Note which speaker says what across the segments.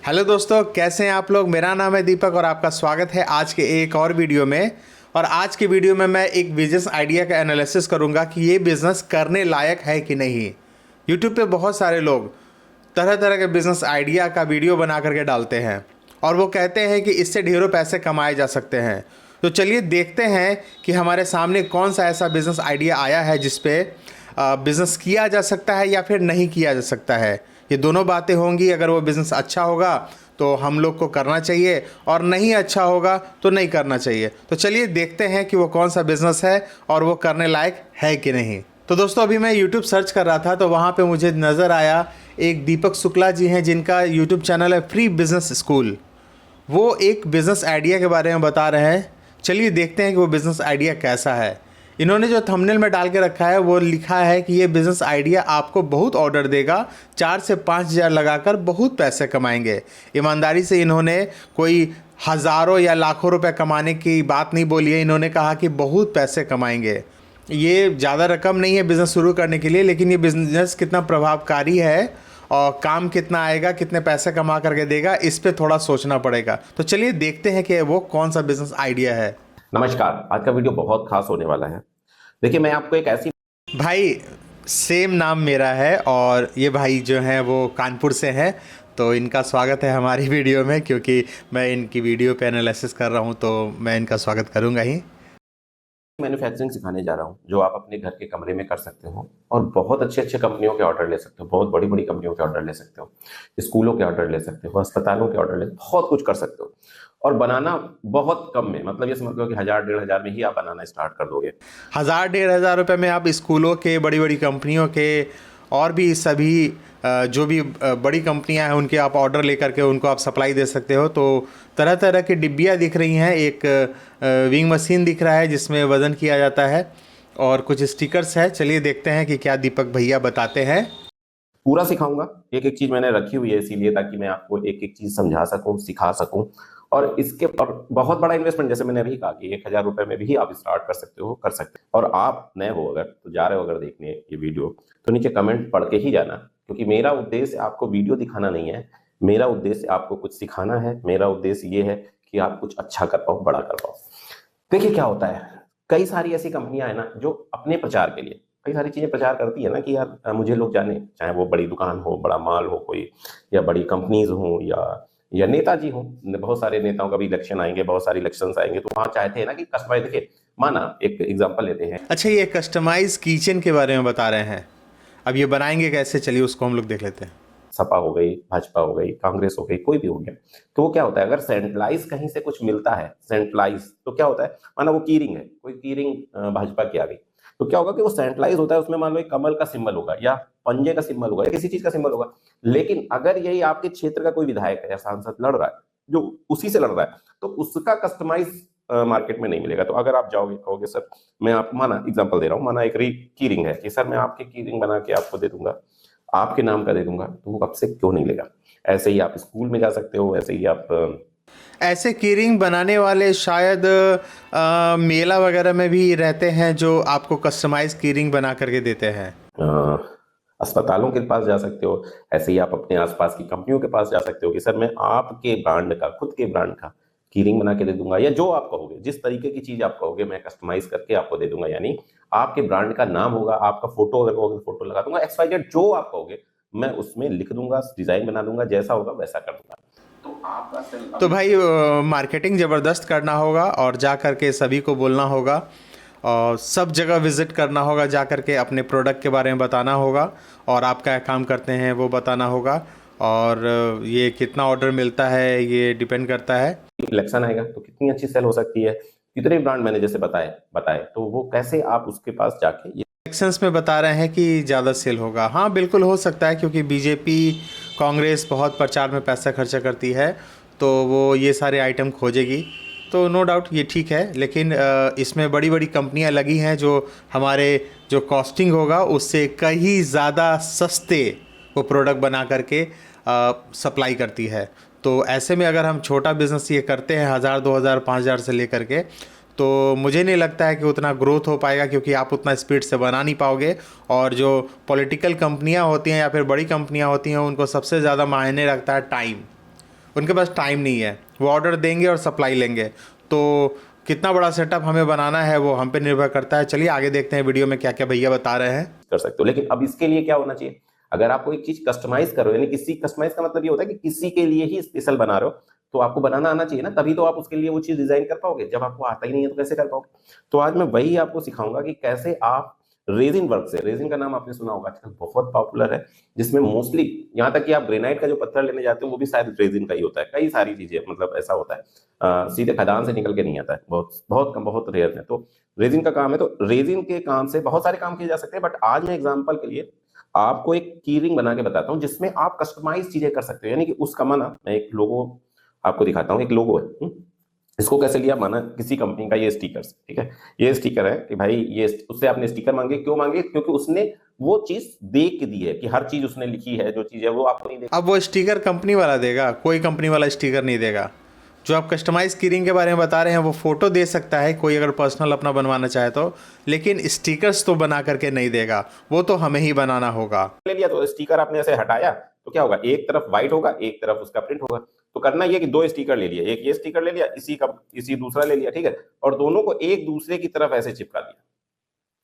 Speaker 1: Hello दोस्तों, कैसे हैं आप लोग। मेरा नाम है दीपक और आपका स्वागत है आज के एक और वीडियो में। और आज के वीडियो में मैं एक बिज़नेस आइडिया का एनालिसिस करूंगा कि ये बिज़नेस करने लायक है कि नहीं। यूट्यूब पे बहुत सारे लोग तरह तरह के बिज़नेस आइडिया का वीडियो बना करके डालते हैं और वो कहते हैं कि इससे ढेरों पैसे कमाए जा सकते हैं। तो चलिए देखते हैं कि हमारे सामने कौन सा ऐसा बिज़नेस आइडिया आया है जिस पे बिज़नेस किया जा सकता है या फिर नहीं किया जा सकता है। ये दोनों बातें होंगी। अगर वो बिज़नेस अच्छा होगा तो हम लोग को करना चाहिए और नहीं अच्छा होगा तो नहीं करना चाहिए। तो चलिए देखते हैं कि वो कौन सा बिज़नेस है और वो करने लायक है कि नहीं। तो दोस्तों, अभी मैं YouTube सर्च कर रहा था तो वहाँ पे मुझे नज़र आया एक दीपक शुक्ला जी हैं जिनका YouTube चैनल है फ्री बिज़नेस स्कूल। वो एक बिज़नेस आइडिया के बारे में बता रहे हैं। चलिए देखते हैं कि वो बिज़नेस आइडिया कैसा है। इन्होंने जो थंबनेल में डाल के रखा है वो लिखा है कि ये बिज़नेस आइडिया आपको बहुत ऑर्डर देगा, 4 से 5 हज़ार लगाकर बहुत पैसे कमाएंगे। ईमानदारी से इन्होंने कोई हज़ारों या लाखों रुपए कमाने की बात नहीं बोली है। इन्होंने कहा कि बहुत पैसे कमाएंगे। ये ज़्यादा रकम नहीं है बिज़नेस शुरू करने के लिए, लेकिन ये बिज़नेस कितना प्रभावकारी है और काम कितना आएगा, कितने पैसे कमा करके देगा, इस पे थोड़ा सोचना पड़ेगा। तो चलिए देखते हैं कि वो कौन सा बिज़नेस आइडिया है।
Speaker 2: नमस्कार। आज का वीडियो बहुत खास होने वाला है। देखिए, मैं आपको एक ऐसी
Speaker 1: भाई सेम नाम मेरा है और ये भाई जो हैं वो कानपुर से हैं। तो इनका स्वागत है हमारी वीडियो में, क्योंकि मैं इनकी वीडियो पे एनालिसिस कर रहा हूँ तो मैं इनका स्वागत करूँगा ही।
Speaker 2: मैन्युफैक्चरिंग सिखाने जा रहा हूँ जो आप अपने घर के कमरे में कर सकते हो और बहुत अच्छे अच्छे कंपनियों के ऑर्डर ले सकते हो, बहुत बड़ी बड़ी कंपनियों के ऑर्डर ले सकते हो, स्कूलों के ऑर्डर ले सकते हो, अस्पतालों के ऑर्डर ले, बहुत कुछ कर सकते हो और बनाना बहुत कम में, मतलब ये समझ लो कि 1000-1500 में ही आप बनाना स्टार्ट कर दोगे।
Speaker 1: 1000-1500 रुपये में आप स्कूलों के, बड़ी बड़ी कंपनियों के और भी सभी जो भी बड़ी कंपनियां हैं उनके आप ऑर्डर लेकर के उनको आप सप्लाई दे सकते हो। तो तरह तरह की डिब्बियाँ दिख रही हैं। एक विंग मशीन दिख रहा है जिसमें वज़न किया जाता है और कुछ स्टिकर्स है। चलिए देखते हैं कि क्या दीपक भैया बताते हैं।
Speaker 2: पूरा सिखाऊंगा, एक एक चीज मैंने रखी हुई है इसीलिए ताकि मैं आपको एक एक चीज समझा सकूं, सिखा सकूं। और इसके और बहुत बड़ा इन्वेस्टमेंट, जैसे मैंने अभी कहा कि 1000 रुपए में भी आप स्टार्ट कर सकते हो, कर सकते हो। और आप नए हो अगर, तो जा रहे हो अगर देखने ये वीडियो, तो नीचे कमेंट पढ़ के ही जाना, क्योंकि मेरा उद्देश्य आपको वीडियो दिखाना नहीं है, मेरा उद्देश्य आपको कुछ सिखाना है। मेरा उद्देश्य ये है कि आप कुछ अच्छा कर पाओ, बड़ा कर पाओ। देखिए क्या होता है, कई सारी ऐसी कंपनियां हैं ना जो अपने प्रचार के लिए कई सारी चीजें प्रचार करती है ना कि यार मुझे लोग जाने, चाहे वो बड़ी दुकान हो, बड़ा माल हो कोई, या बड़ी कंपनीज हो, या नेताजी हो। बहुत सारे नेताओं का भी इलेक्शन आएंगे, बहुत सारे इलेक्शन आएंगे, तो वहां चाहते हैं ना कि कस्टमाइज। देखिए, माना एक एग्जांपल लेते हैं।
Speaker 1: अच्छा, ये कस्टमाइज किचन के बारे में बता रहे हैं। अब ये बनाएंगे कैसे, चलिए उसको हम लोग देख लेते हैं।
Speaker 2: सपा हो गई, भाजपा हो गई, कांग्रेस हो गई, कोई भी हो गया, तो वो क्या होता है, अगर सेंट्रलाइज कहीं से कुछ मिलता है, सेंट्रलाइज, तो क्या होता है, माना वो कीरिंग है, कोई कीरिंग भाजपा की आ गई, तो क्या होगा कि वो सेंट्रलाइज होता है। उसमें मान लो एक कमल का सिंबल होगा या पंजे का सिंबल होगा या किसी चीज का सिंबल होगा। लेकिन अगर यही आपके क्षेत्र का कोई विधायक है या सांसद लड़ रहा है, जो उसी से लड़ रहा है, तो उसका कस्टमाइज मार्केट में नहीं मिलेगा। तो अगर आप जाओगे, कहोगे सर मैं आप, माना एग्जांपल दे रहा हूँ, माना एक कीरिंग है कि सर मैं आपकी कीरिंग बना के आपको दे दूंगा, आपके नाम का दे दूंगा, तो वो आपसे क्यों नहीं लेगा। ऐसे ही आप स्कूल में जा सकते हो, ऐसे ही आप
Speaker 1: ऐसे कीरिंग बनाने वाले शायद मेला वगैरह में भी रहते हैं जो आपको कस्टमाइज कीरिंग बना करके देते हैं।
Speaker 2: अस्पतालों के पास जा सकते हो। ऐसे ही आप अपने आसपास की कंपनियों के पास जा सकते हो कि सर मैं आपके ब्रांड का, खुद के ब्रांड का कीरिंग बना के दे दूंगा, या जो आप कहोगे, जिस तरीके की चीज आप कहोगे मैं कस्टमाइज करके आपको दे दूंगा। यानी आपके ब्रांड का नाम होगा, आपका फोटो अगर कहोगे फोटो लगा दूंगा, XYZ जो आप कहोगे मैं उसमें लिख दूंगा, डिजाइन बना दूंगा, जैसा होगा वैसा कर दूंगा।
Speaker 1: तो भाई मार्केटिंग ज़बरदस्त करना होगा और जा कर के सभी को बोलना होगा और सब जगह विज़िट करना होगा, जा कर के अपने प्रोडक्ट के बारे में बताना होगा और आप क्या काम करते हैं वो बताना होगा। और ये कितना ऑर्डर मिलता है ये डिपेंड करता है।
Speaker 2: इलेक्शन आएगा तो कितनी अच्छी सेल हो सकती है, कितने ब्रांड मैंने जैसे बताए बताए, तो वो कैसे आप उसके पास जाके
Speaker 1: इलेक्शंस में बता रहे हैं कि ज़्यादा सेल होगा। हाँ बिल्कुल हो सकता है, क्योंकि बीजेपी, कांग्रेस बहुत प्रचार में पैसा खर्चा करती है तो वो ये सारे आइटम खोजेगी। तो नो डाउट ये ठीक है, लेकिन इसमें बड़ी बड़ी कंपनियां लगी हैं जो हमारे जो कॉस्टिंग होगा उससे कहीं ज़्यादा सस्ते वो प्रोडक्ट बना करके सप्लाई करती है। तो ऐसे में अगर हम छोटा बिज़नेस ये करते हैं 1000, 2000, 5000 से लेकर के, तो मुझे नहीं लगता है कि उतना ग्रोथ हो पाएगा, क्योंकि आप उतना स्पीड से बना नहीं पाओगे। और जो पॉलिटिकल कंपनियां होती हैं या फिर बड़ी कंपनियां होती हैं उनको सबसे ज़्यादा मायने रखता है टाइम। उनके पास टाइम नहीं है, वो ऑर्डर देंगे और सप्लाई लेंगे। तो कितना बड़ा सेटअप हमें बनाना है वो हम पे निर्भर करता है। चलिए आगे देखते हैं वीडियो में क्या क्या भैया बता रहे हैं।
Speaker 2: कर सकते हो, लेकिन अब इसके लिए क्या होना चाहिए, अगर आपको एक चीज कस्टमाइज करो, यानी किसी कस्टमाइज का मतलब ये होता है कि किसी के लिए ही स्पेशल बना रहे हो, तो आपको बनाना आना चाहिए ना, तभी तो आप उसके लिए वो चीज डिजाइन कर पाओगे। जब आपको आता ही नहीं है तो कैसे कर पाओगे। तो आज मैं वही आपको सिखाऊंगा कि कैसे आप रेजिन वर्क से, रेजिन का नाम आपने सुना होगा, आजकल बहुत पॉपुलर है, जिसमें मोस्टली यहाँ तक कि आप ग्रेनाइट का जो पत्थर लेने जाते हो वो भी शायद रेजिन का ही होता है। कई सारी चीजें मतलब ऐसा होता है, सीधे खदान से निकल के नहीं आता है, बहुत बहुत कम, बहुत रेयर है। तो रेजिन का काम है, तो रेजिन के काम से बहुत सारे काम किए जा सकते हैं। बट आज मैं एग्जाम्पल के लिए आपको एक की रिंग बना के बताता हूं जिसमें आप कस्टमाइज चीजें कर सकते हो। यानी कि उसका माना, मैं एक लोगो आपको दिखाता हूं, एक लोगो है। इसको कैसे लिया, माना किसी कंपनी का ये स्टिकर, ठीक है, ये स्टिकर है कि भाई ये, उससे आपने स्टिकर मांगे, क्यों मांगे, क्योंकि उसने वो चीज देख के दी है कि हर चीज उसने लिखी है, जो चीज है वो आपको नहीं दे।
Speaker 1: अब वो स्टिकर कंपनी वाला देगा, कोई कंपनी वाला स्टिकर नहीं देगा। जो आप कस्टमाइज कीरिंग के बारे में बता रहे हैं वो फोटो दे सकता है कोई, अगर पर्सनल अपना बनवाना चाहे तो, लेकिन स्टिकर्स तो बना करके नहीं देगा, वो तो हमें ही बनाना होगा।
Speaker 2: ले लिया तो स्टिकर आपने ऐसे हटाया तो क्या होगा, एक तरफ व्हाइट होगा, एक तरफ उसका प्रिंट होगा। तो करना ये कि दो स्टिकर ले लिया, एक ये स्टिकर ले लिया, इसी दूसरा ले लिया, ठीक है, और दोनों को एक दूसरे की तरफ ऐसे चिपका दिया,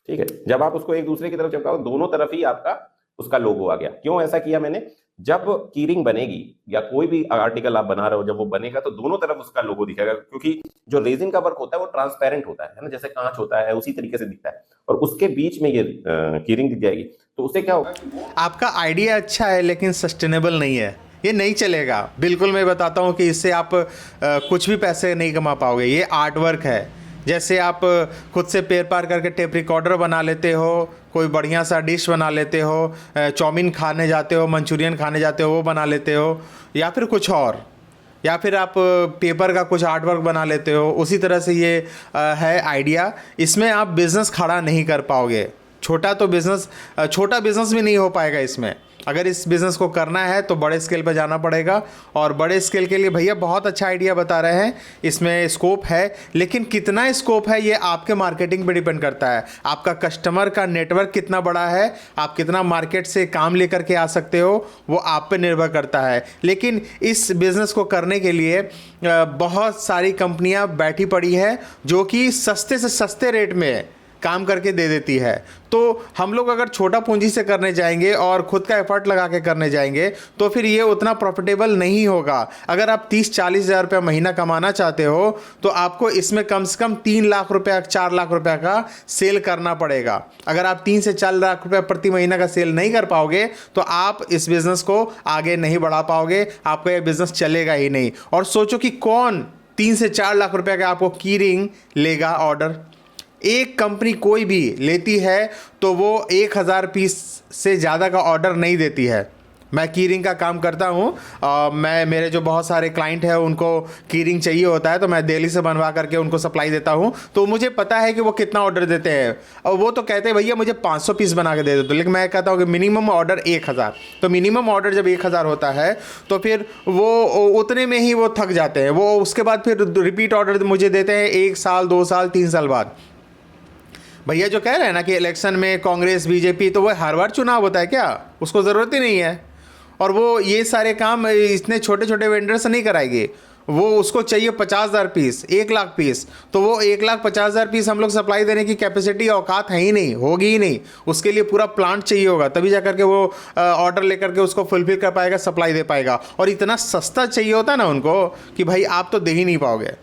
Speaker 2: ठीक है। जब आप उसको एक दूसरे की तरफ चिपकाओ, दोनों तरफ ही आपका उसका लोगो आ गया। क्यों ऐसा किया मैंने, जब कीरिंग बनेगी या कोई भी आर्टिकल आप बना रहे हो, जब वो बनेगा तो दोनों तरफ उसका लोगो दिखेगा, क्योंकि जो रेजिन का वर्क होता है वो ट्रांसपेरेंट होता है ना, जैसे कांच होता है उसी तरीके से दिखता है, और उसके बीच में ये कीरिंग दिख जाएगी। तो उससे क्या होगा,
Speaker 1: आपका आइडिया अच्छा है लेकिन सस्टेनेबल नहीं है, ये नहीं चलेगा बिल्कुल। मैं बताता हूँ कि इससे आप कुछ भी पैसे नहीं कमा पाओगे। ये आर्ट वर्क है, जैसे आप खुद से पेड़ पार करके टेप रिकॉर्डर बना लेते हो, कोई बढ़िया सा डिश बना लेते हो, चाउमीन खाने जाते हो, मंचूरियन खाने जाते हो वो बना लेते हो, या फिर कुछ और, या फिर आप पेपर का कुछ आर्ट वर्क बना लेते हो। उसी तरह से ये है आइडिया। इसमें आप बिज़नेस खड़ा नहीं कर पाओगे। छोटा बिज़नेस भी नहीं हो पाएगा इसमें। अगर इस बिज़नेस को करना है तो बड़े स्केल पर जाना पड़ेगा, और बड़े स्केल के लिए भैया बहुत अच्छा आइडिया बता रहे हैं, इसमें स्कोप है, लेकिन कितना स्कोप है ये आपके मार्केटिंग पे डिपेंड करता है। आपका कस्टमर का नेटवर्क कितना बड़ा है, आप कितना मार्केट से काम लेकर के आ सकते हो, वो आप पे निर्भर करता है। लेकिन इस बिज़नेस को करने के लिए बहुत सारी कंपनियां बैठी पड़ी है जो कि सस्ते से सस्ते रेट में काम करके दे देती है। तो हम लोग अगर छोटा पूंजी से करने जाएंगे और खुद का एफर्ट लगा के करने जाएंगे तो फिर ये उतना प्रॉफिटेबल नहीं होगा। अगर आप 30-40 हज़ार रुपया महीना कमाना चाहते हो तो आपको इसमें कम से कम 3 लाख रुपया 4 लाख रुपया का सेल करना पड़ेगा। अगर आप 3 से 4 लाख रुपया प्रति महीना का सेल नहीं कर पाओगे तो आप इस बिज़नेस को आगे नहीं बढ़ा पाओगे, आपका ये बिज़नेस चलेगा ही नहीं। और सोचो कि कौन 3 से 4 लाख रुपया का आपको की रिंग लेगा ऑर्डर। एक कंपनी कोई भी लेती है तो वो 1000 पीस से ज़्यादा का ऑर्डर नहीं देती है। मैं की रिंग का काम करता हूँ, मेरे जो बहुत सारे क्लाइंट हैं उनको की रिंग चाहिए होता है, तो मैं दिल्ली से बनवा करके उनको सप्लाई देता हूँ। तो मुझे पता है कि वो कितना ऑर्डर देते हैं, और वो तो कहते हैं भैया मुझे 500 पीस बना के दे दो। तो लेकिन मैं कहता हूँ कि मिनिमम ऑर्डर 1000। तो मिनिमम ऑर्डर जब 1000 होता है तो फिर वो उतने में ही वो थक जाते हैं। वो उसके बाद फिर रिपीट ऑर्डर मुझे देते हैं 1 साल 2 साल 3 साल बाद। भैया जो कह रहे हैं ना कि इलेक्शन में कांग्रेस बीजेपी, तो वो हर बार चुनाव होता है क्या, उसको ज़रूरत ही नहीं है। और वो ये सारे काम इतने छोटे छोटे वेंडर से नहीं कराएगी, वो उसको चाहिए 50,000 पीस, 1 लाख पीस। तो वो 1,50,000 पीस हम लोग सप्लाई देने की कैपेसिटी औकात है ही नहीं, होगी ही नहीं। उसके लिए पूरा प्लांट चाहिए होगा, तभी जा करके वो ऑर्डर लेकर के उसको फुलफिल कर पाएगा, सप्लाई दे पाएगा। और इतना सस्ता चाहिए होता है ना उनको कि भाई आप तो दे ही नहीं पाओगे।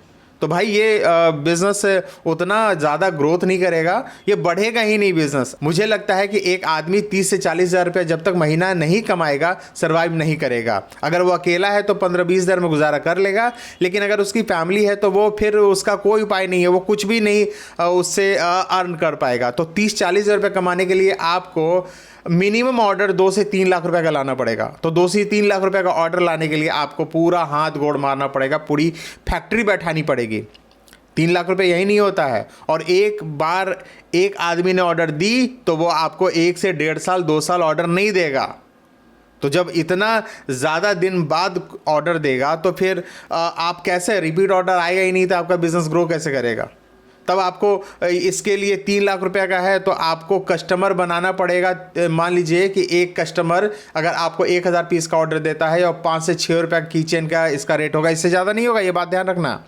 Speaker 1: तो भाई ये बिज़नेस उतना ज़्यादा ग्रोथ नहीं करेगा, ये बढ़ेगा ही नहीं बिज़नेस। मुझे लगता है कि एक आदमी 30 से 40 हज़ार रुपया जब तक महीना नहीं कमाएगा सर्वाइव नहीं करेगा। अगर वो अकेला है तो 15-20 हज़ार में गुजारा कर लेगा, लेकिन अगर उसकी फैमिली है तो वो फिर उसका कोई उपाय नहीं है, वो कुछ भी नहीं उससे अर्न कर पाएगा। तो 30-40 हज़ार रुपये कमाने के लिए आपको मिनिमम ऑर्डर 2 से 3 लाख रुपए का लाना पड़ेगा। तो 2 से 3 लाख रुपए का ऑर्डर लाने के लिए आपको पूरा हाथ गोड़ मारना पड़ेगा, पूरी फैक्ट्री बैठानी पड़ेगी। 3 लाख रुपए यही नहीं होता है। और एक बार एक आदमी ने ऑर्डर दी तो वो आपको 1 से 1.5 साल 2 साल ऑर्डर नहीं देगा। तो जब इतना ज़्यादा दिन बाद ऑर्डर देगा तो फिर आप कैसे, रिपीट ऑर्डर आएगा ही नहीं तो आपका बिजनेस ग्रो कैसे करेगा। तब आपको इसके लिए 3 लाख रुपए का है तो आपको कस्टमर बनाना पड़ेगा। मान लीजिए कि एक कस्टमर अगर आपको 1000 पीस का ऑर्डर देता है और 5 से 6 रुपये की चेन का इसका रेट होगा, इससे ज़्यादा नहीं होगा। ये बात ध्यान रखना।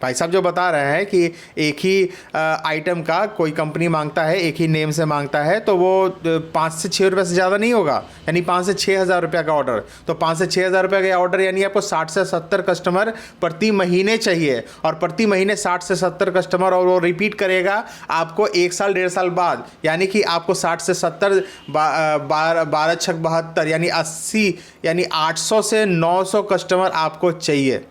Speaker 1: भाई साहब जो बता रहे हैं कि एक ही आइटम का कोई कंपनी मांगता है, एक ही नेम से मांगता है, तो वो 5 से 6 रुपये से ज़्यादा नहीं होगा, यानी 5 से 6 हज़ार रुपये का ऑर्डर। तो 5 से 6 हज़ार रुपये का ऑर्डर यानी आपको 60 से 70 कस्टमर प्रति महीने चाहिए, और प्रति महीने 60 से 70 कस्टमर, और वो रिपीट करेगा आपको 1 साल 1.5 साल बाद, यानी कि आपको 60 से 70 12 छक 72 यानी 80 यानी 800 से 900 कस्टमर आपको चाहिए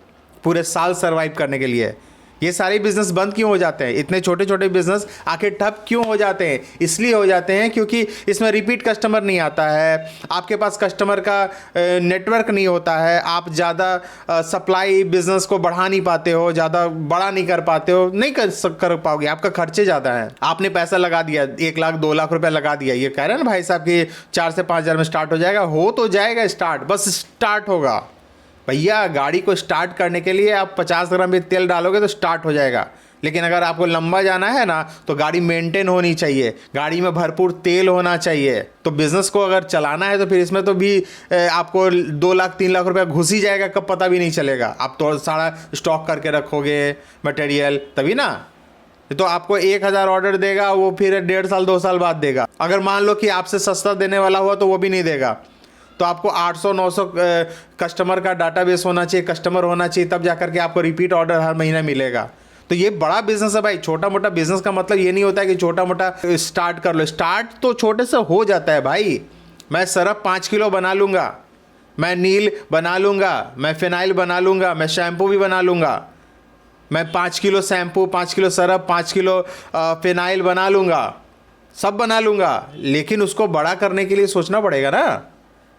Speaker 1: पूरे साल सर्वाइव करने के लिए। ये सारे बिजनेस बंद क्यों हो जाते हैं? इतने छोटे छोटे बिजनेस आखिर ठप क्यों हो जाते हैं? इसलिए हो जाते हैं क्योंकि इसमें रिपीट कस्टमर नहीं आता है, आपके पास कस्टमर का नेटवर्क नहीं होता है, आप ज़्यादा सप्लाई बिजनेस को बढ़ा नहीं पाते हो, ज़्यादा बड़ा नहीं कर पाते हो, नहीं कर पाओगे, आपका खर्चे ज़्यादा है। आपने पैसा लगा दिया, 1 लाख 2 लाख रुपये लगा दिया, ये कह रहे हैं ना भाई साहब कि 4 से 5 हज़ार में स्टार्ट हो जाएगा। हो तो जाएगा स्टार्ट, बस स्टार्ट होगा। भैया गाड़ी को स्टार्ट करने के लिए आप 50 ग्राम भी तेल डालोगे तो स्टार्ट हो जाएगा, लेकिन अगर आपको लंबा जाना है ना तो गाड़ी मेंटेन होनी चाहिए, गाड़ी में भरपूर तेल होना चाहिए। तो बिज़नेस को अगर चलाना है तो फिर इसमें तो भी आपको 2 लाख 3 लाख रुपया घुस ही जाएगा, कब पता भी नहीं चलेगा। आप तो सारा स्टॉक करके रखोगे मटेरियल, तभी ना। तो आपको 1000 ऑर्डर देगा, वो फिर 1.5 साल 2 साल बाद देगा। अगर मान लो कि आपसे सस्ता देने वाला हुआ तो वो भी नहीं देगा। तो आपको 800-900 कस्टमर का डाटाबेस होना चाहिए, कस्टमर होना चाहिए, तब जाकर के आपको रिपीट ऑर्डर हर महीना मिलेगा। तो ये बड़ा बिजनेस है भाई। छोटा मोटा बिजनेस का मतलब ये नहीं होता है कि छोटा मोटा स्टार्ट कर लो, स्टार्ट तो छोटे से हो जाता है भाई। मैं सरफ 5 किलो बना लूँगा, मैं नील बना लूँगा, मैं फिनाइल बना लूँगा, मैं शैम्पू भी बना लूँगा, मैं 5 kilo shampoo, 5 kilo Surf, 5 kilo phenyl बना लूँगा, सब बना लूँगा। लेकिन उसको बड़ा करने के लिए सोचना पड़ेगा ना।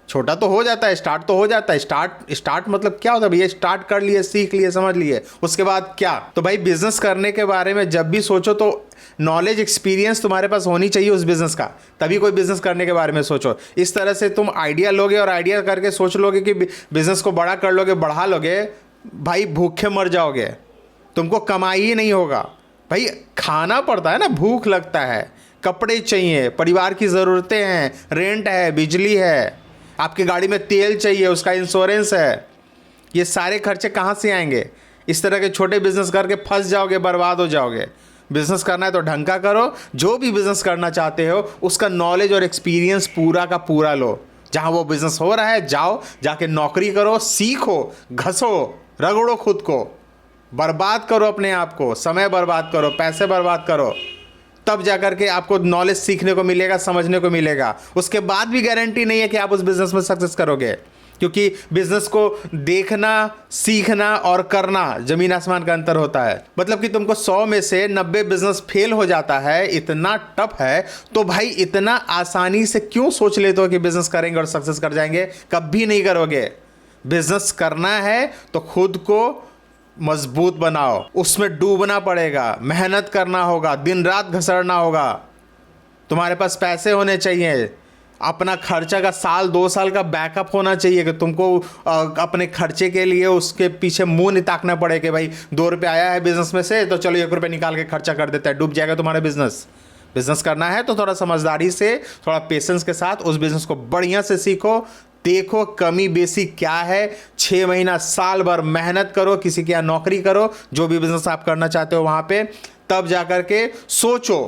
Speaker 1: छोटा तो हो जाता है, स्टार्ट तो हो जाता है। स्टार्ट मतलब क्या होता है भैया? स्टार्ट कर लिए, सीख लिए, समझ लिए, उसके बाद क्या? तो भाई बिजनेस करने के बारे में जब भी सोचो तो नॉलेज एक्सपीरियंस तुम्हारे पास होनी चाहिए उस बिजनेस का, तभी कोई बिजनेस करने के बारे में सोचो। इस तरह से तुम आइडिया लोगे और आइडिया करके सोच लोगे कि बिजनेस को बड़ा कर लोगे, बढ़ा लोगे, भाई भूखे मर जाओगे, तुमको कमाई ही नहीं होगा। भाई खाना पड़ता है ना, भूख लगता है, कपड़े चाहिए, परिवार की ज़रूरतें हैं, रेंट है, बिजली है, आपकी गाड़ी में तेल चाहिए, उसका इंश्योरेंस है। ये सारे खर्चे कहाँ से आएंगे? इस तरह के छोटे बिजनेस करके फंस जाओगे, बर्बाद हो जाओगे। बिजनेस करना है तो ढंग का करो। जो भी बिजनेस करना चाहते हो उसका नॉलेज और एक्सपीरियंस पूरा का पूरा लो। जहाँ वो बिजनेस हो रहा है जाओ, जाके नौकरी करो, सीखो, घसो, रगड़ो खुद को, बर्बाद करो अपने आप को, समय बर्बाद करो, पैसे बर्बाद करो, तब जाकर के आपको नॉलेज सीखने को मिलेगा, समझने को मिलेगा। उसके बाद भी गारंटी नहीं है कि आप उस बिजनेस में सक्सेस करोगे, क्योंकि बिजनेस को देखना, सीखना और करना जमीन आसमान का अंतर होता है। मतलब कि तुमको 100 में से 90 बिजनेस फेल हो जाता है, इतना टफ है, तो भाई इतना आसानी से क्यों सोच लेते हो कि बिजनेस करेंगे और सक्सेस कर जाएंगे? कभी नहीं करोगे। बिजनेस करना है तो खुद को मजबूत बनाओ, उसमें डूबना पड़ेगा, मेहनत करना होगा, दिन रात घसड़ना होगा, तुम्हारे पास पैसे होने चाहिए, अपना खर्चा का 1-2 साल का बैकअप होना चाहिए कि तुमको अपने खर्चे के लिए उसके पीछे मुंह नहीं ताकना पड़े कि भाई 2 रुपये आया है बिजनेस में से तो चलो 1 रुपये निकाल के खर्चा कर देता है, डूब जाएगा तुम्हारा बिजनेस। बिजनेस करना है तो थोड़ा समझदारी से, थोड़ा पेशेंस के साथ उस बिजनेस को बढ़िया से सीखो, देखो कमी बेसी क्या है, 6 महीना साल भर मेहनत करो, किसी के यहाँ नौकरी करो, जो भी बिजनेस आप करना चाहते हो वहाँ पे, तब जाकर के सोचो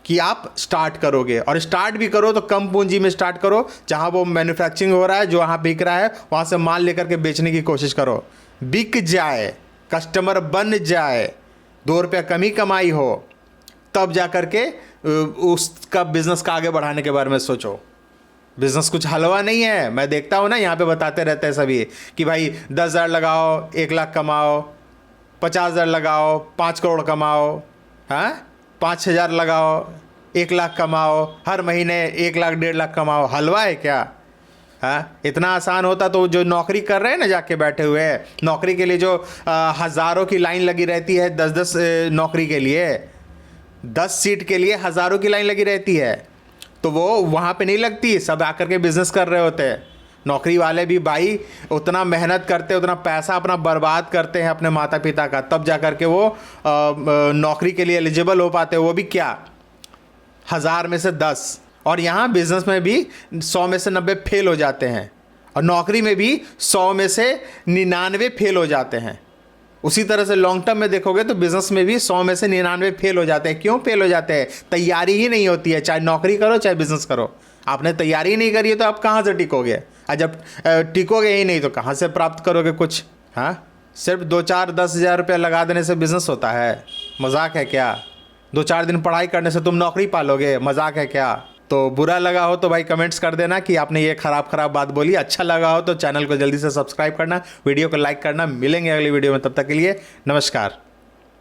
Speaker 1: कि आप स्टार्ट करोगे। और स्टार्ट भी करो तो कम पूंजी में स्टार्ट करो, जहाँ वो मैन्युफैक्चरिंग हो रहा है, जो वहाँ बिक रहा है वहाँ से माल लेकर के बेचने की कोशिश करो, बिक जाए, कस्टमर बन जाए, 2 रुपया कमी कमाई हो, तब जाकर के उसका बिजनेस का आगे बढ़ाने के बारे में सोचो। बिजनेस कुछ हलवा नहीं है। मैं देखता हूँ ना, यहाँ पे बताते रहते हैं सभी कि भाई 10,000 लगाओ 1 लाख कमाओ, 50,000 लगाओ 5 करोड़ कमाओ, हाँ 5,000 लगाओ 1 लाख कमाओ, हर महीने 1 लाख 1.5 लाख कमाओ। हलवा है क्या? हाँ, इतना आसान होता तो जो नौकरी कर रहे हैं ना, जाके बैठे हुए हैं नौकरी के लिए, जो हज़ारों की लाइन लगी रहती है, 10-10 नौकरी के लिए, 10 सीट के लिए हज़ारों की लाइन लगी रहती है, तो वो वहाँ पे नहीं लगती, सब आकर के बिजनेस कर रहे होते हैं। नौकरी वाले भी भाई उतना मेहनत करते, उतना पैसा अपना बर्बाद करते हैं अपने माता पिता का, तब जा कर के वो नौकरी के लिए एलिजिबल हो पाते हैं, वो भी क्या 1000 में से 10। और यहाँ बिजनेस में भी 100 में से 90 फेल हो जाते हैं, और नौकरी में भी 100 में से 99 फेल हो जाते हैं। उसी तरह से लॉन्ग टर्म में देखोगे तो बिजनेस में भी 100 में से 99 फेल हो जाते हैं। क्यों फेल हो जाते हैं? तैयारी ही नहीं होती है, चाहे नौकरी करो चाहे बिजनेस करो। आपने तैयारी ही नहीं करी है तो आप कहाँ से टिकोगे? और जब टिकोगे ही नहीं तो कहाँ से प्राप्त करोगे कुछ? हाँ, सिर्फ 2-4-10 हज़ार रुपया लगा देने से बिजनेस होता है? मजाक है क्या? 2-4 दिन पढ़ाई करने से तुम नौकरी पालोगे? मजाक है क्या? तो बुरा लगा हो तो भाई कमेंट्स कर देना कि आपने ये खराब बात बोली। अच्छा लगा हो तो चैनल को जल्दी से सब्सक्राइब करना, वीडियो को लाइक करना। मिलेंगे अगली वीडियो में, तब तक के लिए नमस्कार।